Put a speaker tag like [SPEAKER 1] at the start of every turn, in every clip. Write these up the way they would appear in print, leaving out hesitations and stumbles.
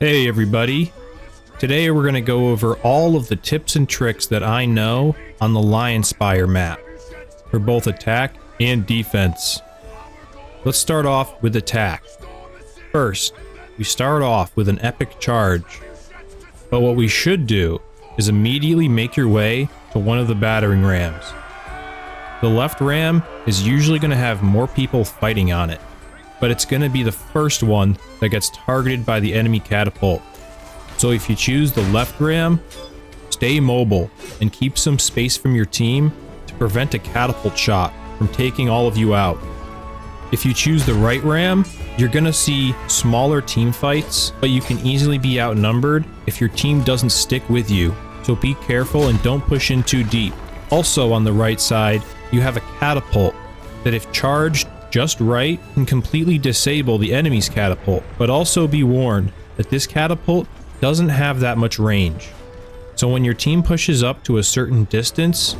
[SPEAKER 1] Hey everybody, today we're going to go over all of the tips and tricks that I know on the Lionspire map for both attack and defense. Let's start off with attack. First, we start off with an epic charge, but what we should do is immediately make your way to one of the battering rams. The left ram is usually going to have more people fighting on it, but it's going to be the first one that gets targeted by the enemy catapult. So if you choose the left ram, stay mobile and keep some space from your team to prevent a catapult shot from taking all of you out. If you choose the right ram, you're going to see smaller team fights, but you can easily be outnumbered if your team doesn't stick with you. So be careful and don't push in too deep. Also on the right side, you have a catapult that if charged just right can completely disable the enemy's catapult, but also be warned that this catapult doesn't have that much range. So when your team pushes up to a certain distance,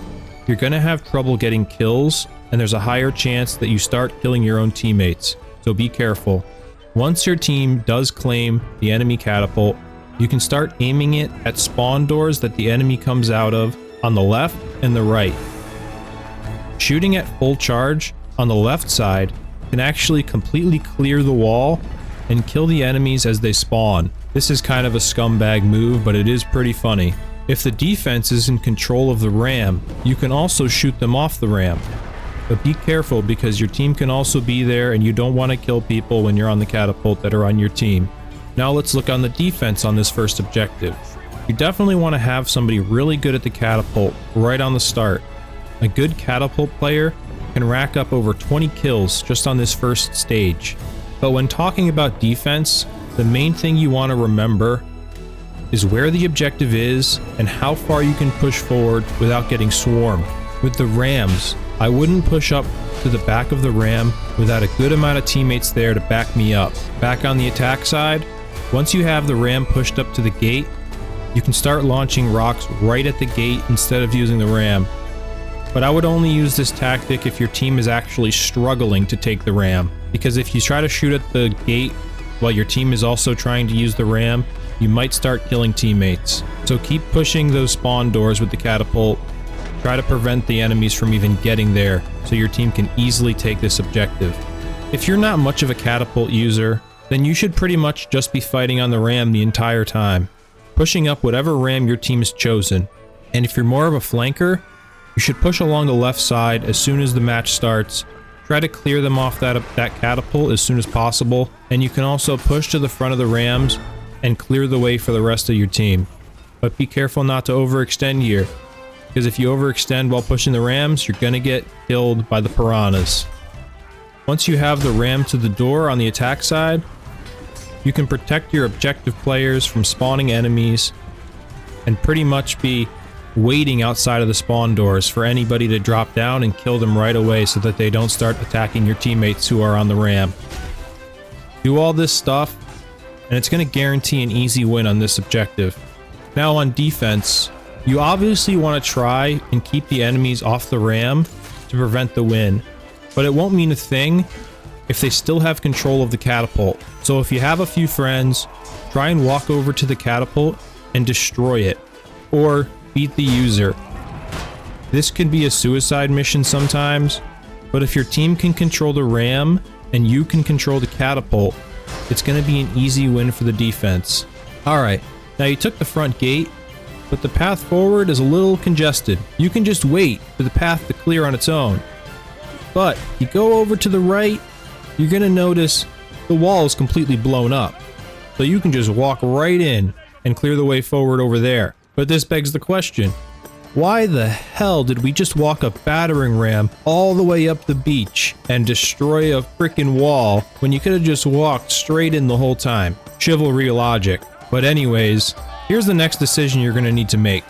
[SPEAKER 1] you're going to have trouble getting kills, and there's a higher chance that you start killing your own teammates. So be careful. Once your team does claim the enemy catapult, you can start aiming it at spawn doors that the enemy comes out of on the left and the right. Shooting at full charge on the left side can actually completely clear the wall and kill the enemies as they spawn. This is kind of a scumbag move, but it is pretty funny. If the defense is in control of the ram, you can also shoot them off the ram. But be careful because your team can also be there and you don't want to kill people when you're on the catapult that are on your team. Now let's look on the defense on this first objective. You definitely want to have somebody really good at the catapult right on the start. A good catapult player can rack up over 20 kills just on this first stage. But when talking about defense, the main thing you want to remember is where the objective is and how far you can push forward without getting swarmed. With the rams, I wouldn't push up to the back of the ram without a good amount of teammates there to back me up. Back on the attack side, once you have the ram pushed up to the gate, you can start launching rocks right at the gate instead of using the ram. But I would only use this tactic if your team is actually struggling to take the ram, because if you try to shoot at the gate while your team is also trying to use the ram, you might start killing teammates. So keep pushing those spawn doors with the catapult. Try to prevent the enemies from even getting there so your team can easily take this objective. If you're not much of a catapult user, then you should pretty much just be fighting on the ram the entire time, pushing up whatever ram your team has chosen. And if you're more of a flanker, you should push along the left side as soon as the match starts. Try to clear them off that catapult as soon as possible, and you can also push to the front of the rams and clear the way for the rest of your team. But be careful not to overextend here, because if you overextend while pushing the rams, you're gonna get killed by the piranhas. Once you have the ram to the door on the attack side, you can protect your objective players from spawning enemies and pretty much be waiting outside of the spawn doors for anybody to drop down and kill them right away so that they don't start attacking your teammates who are on the ram. Do all this stuff and it's going to guarantee an easy win on this objective. Now on defense, you obviously want to try and keep the enemies off the ram to prevent the win, but it won't mean a thing if they still have control of the catapult. So if you have a few friends, try and walk over to the catapult and destroy it, or beat the user. This can be a suicide mission sometimes, but if your team can control the ram and you can control the catapult, it's going to be an easy win for the defense. Alright, now you took the front gate, but the path forward is a little congested. You can just wait for the path to clear on its own. But if you go over to the right, you're going to notice the wall is completely blown up. So you can just walk right in and clear the way forward over there. But this begs the question, why the hell did we just walk a battering ram all the way up the beach and destroy a freaking wall when you could have just walked straight in the whole time? Chivalry logic. But anyways, here's the next decision you're going to need to make.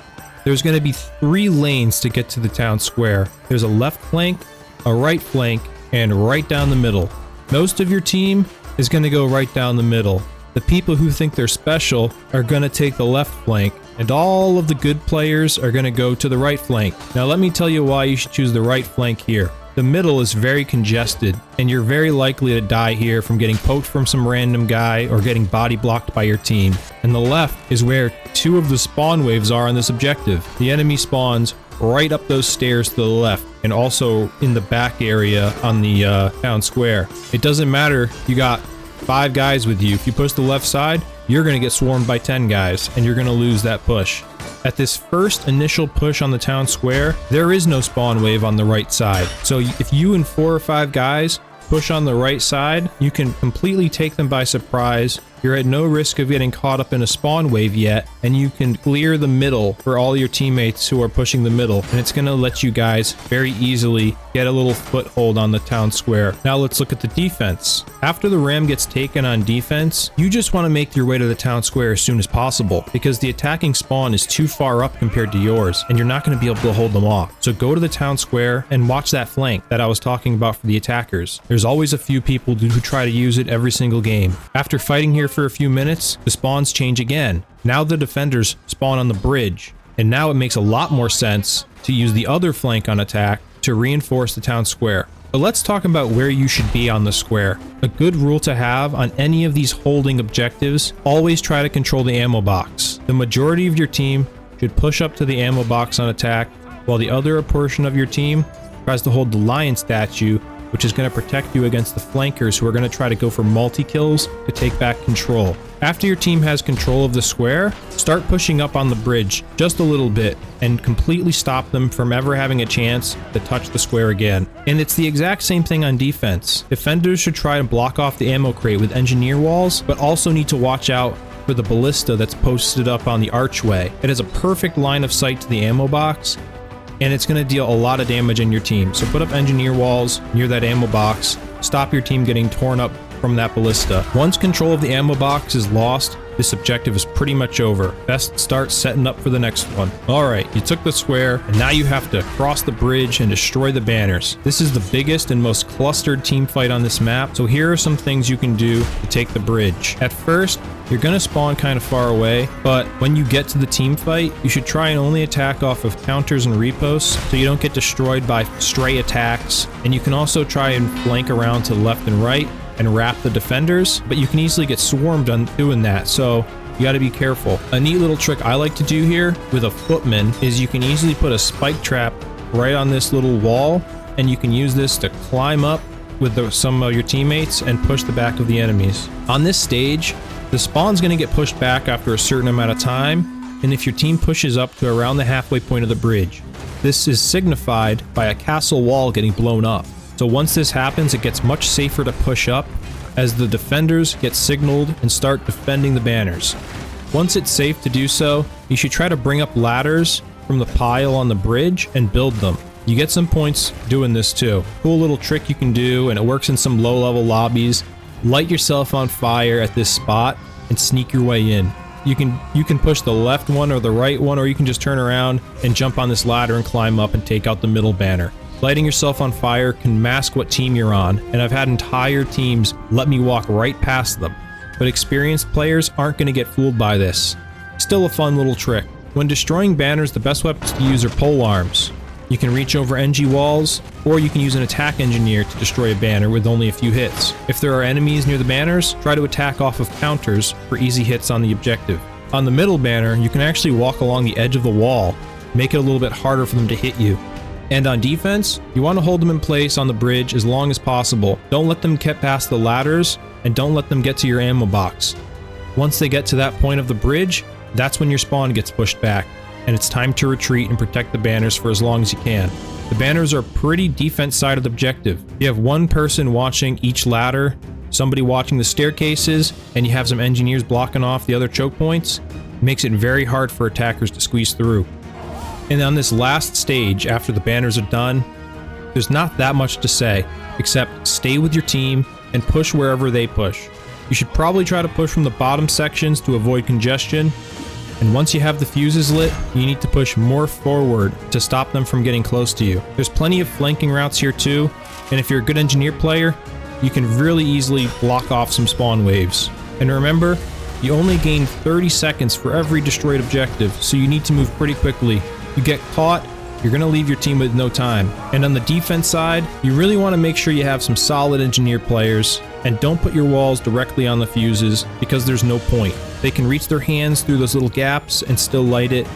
[SPEAKER 1] There's going to be 3 lanes to get to the town square. There's a left flank, a right flank, and right down the middle. Most of your team is going to go right down the middle. The people who think they're special are going to take the left flank, and all of the good players are going to go to the right flank. Now let me tell you why you should choose the right flank here. The middle is very congested, and you're very likely to die here from getting poked from some random guy or getting body blocked by your team. And the left is where 2 of the spawn waves are on this objective. The enemy spawns right up those stairs to the left, and also in the back area on the town square. It doesn't matter, you got 5 guys with you. If you push the left side, you're going to get swarmed by 10 guys, and you're going to lose that push. At this first initial push on the town square, there is no spawn wave on the right side. So if you and 4 or 5 guys push on the right side, you can completely take them by surprise. You're at no risk of getting caught up in a spawn wave yet, and you can clear the middle for all your teammates who are pushing the middle, and it's going to let you guys very easily get a little foothold on the town square. Now let's look at the defense. After the ram gets taken on defense, you just want to make your way to the town square as soon as possible, because the attacking spawn is too far up compared to yours, and you're not going to be able to hold them off. So go to the town square and watch that flank that I was talking about for the attackers. There's always a few people who try to use it every single game. After fighting here for a few minutes, the spawns change again. Now the defenders spawn on the bridge, and now it makes a lot more sense to use the other flank on attack to reinforce the town square. But let's talk about where you should be on the square. A good rule to have on any of these holding objectives: always try to control the ammo box. The majority of your team should push up to the ammo box on attack, while the other portion of your team tries to hold the lion statue, which is going to protect you against the flankers who are going to try to go for multi-kills to take back control. After your team has control of the square, start pushing up on the bridge just a little bit and completely stop them from ever having a chance to touch the square again. And it's the exact same thing on defense. Defenders should try to block off the ammo crate with engineer walls, but also need to watch out for the ballista that's posted up on the archway. It has a perfect line of sight to the ammo box, and it's going to deal a lot of damage in your team. So put up engineer walls near that ammo box, stop your team getting torn up from that ballista. Once control of the ammo box is lost, this objective is pretty much over. Best start setting up for the next one. Alright, you took the square, and now you have to cross the bridge and destroy the banners. This is the biggest and most clustered team fight on this map, so here are some things you can do to take the bridge. At first, you're gonna spawn kind of far away, but when you get to the team fight, you should try and only attack off of counters and reposts so you don't get destroyed by stray attacks. And you can also try and flank around to the left and right and wrap the defenders, but you can easily get swarmed on doing that, so you got to be careful. A neat little trick I like to do here with a footman is you can easily put a spike trap right on this little wall, and you can use this to climb up with some of your teammates and push the back of the enemies. On this stage, the spawn's going to get pushed back after a certain amount of time, and if your team pushes up to around the halfway point of the bridge, this is signified by a castle wall getting blown up. So once this happens, it gets much safer to push up as the defenders get signaled and start defending the banners. Once it's safe to do so, you should try to bring up ladders from the pile on the bridge and build them. You get some points doing this too. Cool little trick you can do, and it works in some low-level lobbies. Light yourself on fire at this spot and sneak your way in. You can push the left one or the right one, or you can just turn around and jump on this ladder and climb up and take out the middle banner. Lighting yourself on fire can mask what team you're on, and I've had entire teams let me walk right past them. But experienced players aren't going to get fooled by this. Still a fun little trick. When destroying banners, the best weapons to use are pole arms. You can reach over NG walls, or you can use an attack engineer to destroy a banner with only a few hits. If there are enemies near the banners, try to attack off of counters for easy hits on the objective. On the middle banner, you can actually walk along the edge of the wall, make it a little bit harder for them to hit you. And on defense, you want to hold them in place on the bridge as long as possible. Don't let them get past the ladders, and don't let them get to your ammo box. Once they get to that point of the bridge, that's when your spawn gets pushed back, and it's time to retreat and protect the banners for as long as you can. The banners are pretty defense side of the objective. You have one person watching each ladder, somebody watching the staircases, and you have some engineers blocking off the other choke points. It makes it very hard for attackers to squeeze through. And on this last stage, after the banners are done, there's not that much to say, except stay with your team and push wherever they push. You should probably try to push from the bottom sections to avoid congestion, and once you have the fuses lit, you need to push more forward to stop them from getting close to you. There's plenty of flanking routes here too, and if you're a good engineer player, you can really easily block off some spawn waves. And remember, you only gain 30 seconds for every destroyed objective, so you need to move pretty quickly. You get caught, you're gonna leave your team with no time. And on the defense side, you really want to make sure you have some solid engineer players, and don't put your walls directly on the fuses because there's no point. They can reach their hands through those little gaps and still light it.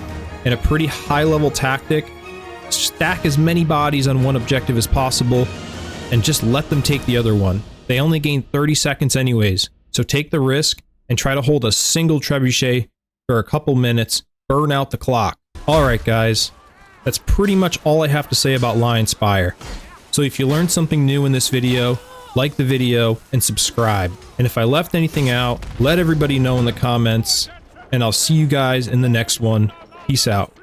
[SPEAKER 1] In a pretty high level tactic, stack as many bodies on one objective as possible and just let them take the other one. They only gain 30 seconds anyways, so take the risk and try to hold a single trebuchet for a couple minutes, burn out the clock. Alright guys, that's pretty much all I have to say about Lionspire. So if you learned something new in this video, like the video and subscribe. And if I left anything out, let everybody know in the comments, and I'll see you guys in the next one. Peace out.